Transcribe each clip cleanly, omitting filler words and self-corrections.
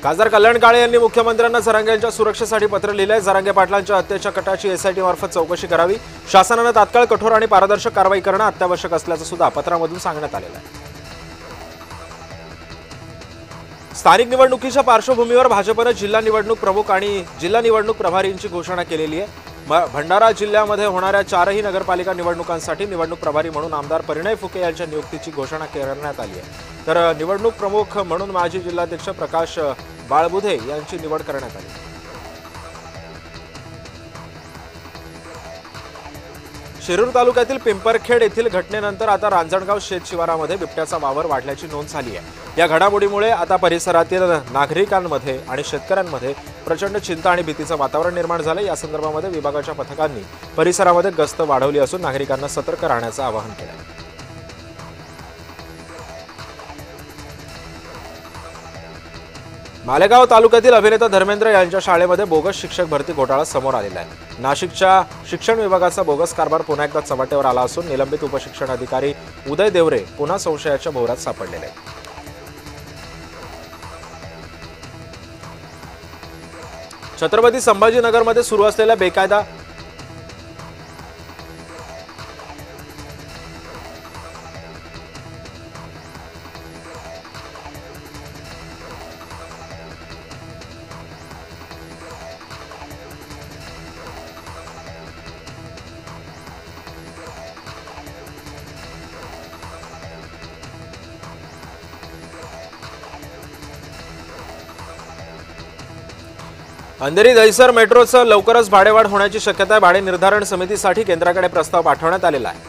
खासदार कल्याण काळे यांनी मुख्यमंत्र्यांना जरांगे यांच्या सुरक्षेसाठी पत्र लिहिलंय। जरांगे पाटलांच्या हत्येच्या कटाची एसआयटी मार्फत चौकशी करावी, शासनाने तात्काळ कठोर आणि पारदर्शक कारवाई करणं अत्यावश्यक असल्याचं सुद्धा पत्रामधून सांगण्यात आलेलं आहे। स्थानिक निवडणुकीच्या पार्श्वभूमीवर भाजपने जिल्हा निवडणूक प्रमुख आणि जिल्हा निवडणूक प्रभारींची घोषणा केलेली आहे। भंडारा जिल्ह्यामध्ये होणाऱ्या 4ही नगरपालिका निवडणुकांसाठी निवडणूक प्रभारी म्हणून आमदार परिणय फुके यांच्या नियुक्तीची घोषणा करण्यात आली आहे। तर निवडणूक प्रमुख म्हणून माजी जिल्हाध्यक्ष प्रकाश बाळबुधे यांची निवड करण्यात आली। शिरूर तालुक्यातील पिंपरखेड येथील घटनेनंतर आता रांजणगाव शेत शिवारामध्ये बिबट्याचा वावर वाढल्याची नोंद झाली आहे। या घडामोडीमुळे आता परिसरातील नागरिकांमध्ये आणि शेतकऱ्यांमध्ये प्रचंड चिंता आणि भीतीचं वातावरण निर्माण झालं। या संदर्भामध्ये विभागाच्या पथकांनी परिसरामध्ये गस्त वाढवली असून नागरिकांना सतर्क राहण्याचं आवाहन केलं आहे। मालेगाव तालुक्यातील अभिनेता धर्मेंद्र यांच्या शाळेमध्ये बोगस शिक्षक भरती घोटाळा समोर आलेला आहे। नाशिकच्या शिक्षण विभागाचा बोगस कारभार पुन्हा एकदा चव्हाट्यावर आला असून निलंबित उपशिक्षण अधिकारी उदय देवरे पुन्हा संशयाच्या भोवऱ्यात सापडलेले आहेत। छत्रपती संभाजीनगरमध्ये सुरू असलेल्या बेकायदा अंधेरी दहिसर मेट्रोचं लवकरच भाडेवाढ होण्याची शक्यता आहे। भाडे निर्धारण समितीसाठी केंद्राकडे प्रस्ताव पाठवण्यात आलेला आहे।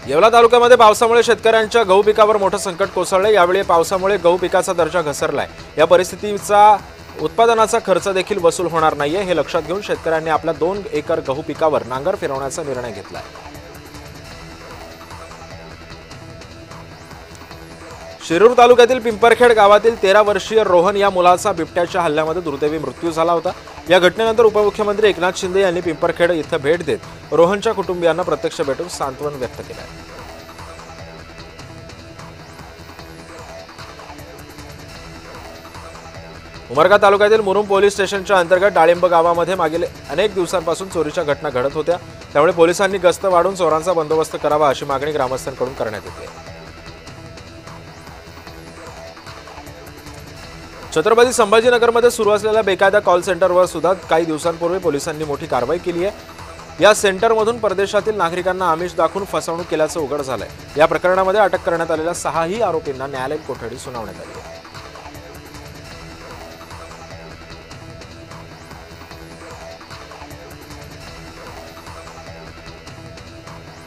येवला तालुक्यामध्ये पावसामुळे शेतकऱ्यांच्या गहू पिकावर मोठं संकट कोसळलं। यावेळी पावसामुळे गहू पिकाचा दर्जा घसरलाय। या परिस्थितीचा उत्पादनाचा खर्च देखील वसूल होणार नाहीये, हे लक्षात घेऊन शेतकऱ्यांनी आपल्या 2 एकर गहू पिकावर नांगर फिरवण्याचा निर्णय घेतलाय। शिरूर तालुक्यातील पिंपरखेड गावातील 13 वर्षीय रोहन या मुलाचा बिबट्याच्या हल्ल्यामध्ये दुर्दैवी मृत्यू झाला होता। या घटनेनंतर उपमुख्यमंत्री एकनाथ शिंदे यांनी पिंपरखेड इथं भेट देत रोहनच्या कुटुंबियांना प्रत्यक्ष भेटून सांत्वन व्यक्त केलं आहे। उमरगा तालुक्यातील मुरुम पोलीस स्टेशनच्या अंतर्गत डाळिंब गावामध्ये मागील अनेक दिवसांपासून चोरीच्या घटना घडत होत्या। त्यामुळे पोलिसांनी गस्त वाढवून चोरांचा बंदोबस्त करावा अशी मागणी ग्रामस्थांकडून करण्यात येते। छत्रपती संभाजीनगरमध्ये सुरू असलेल्या बेकायदा कॉल सेंटरवर सुद्धा काही दिवसांपूर्वी पोलिसांनी मोठी कारवाई केली आहे। या सेंटरमधून परदेशातील नागरिकांना आमिष दाखवून फसवणूक केल्याचं उघड झालंय। या प्रकरणामध्ये अटक करण्यात आलेल्या 6ही आरोपींना न्यायालयीन कोठडी सुनावण्यात आली आहे।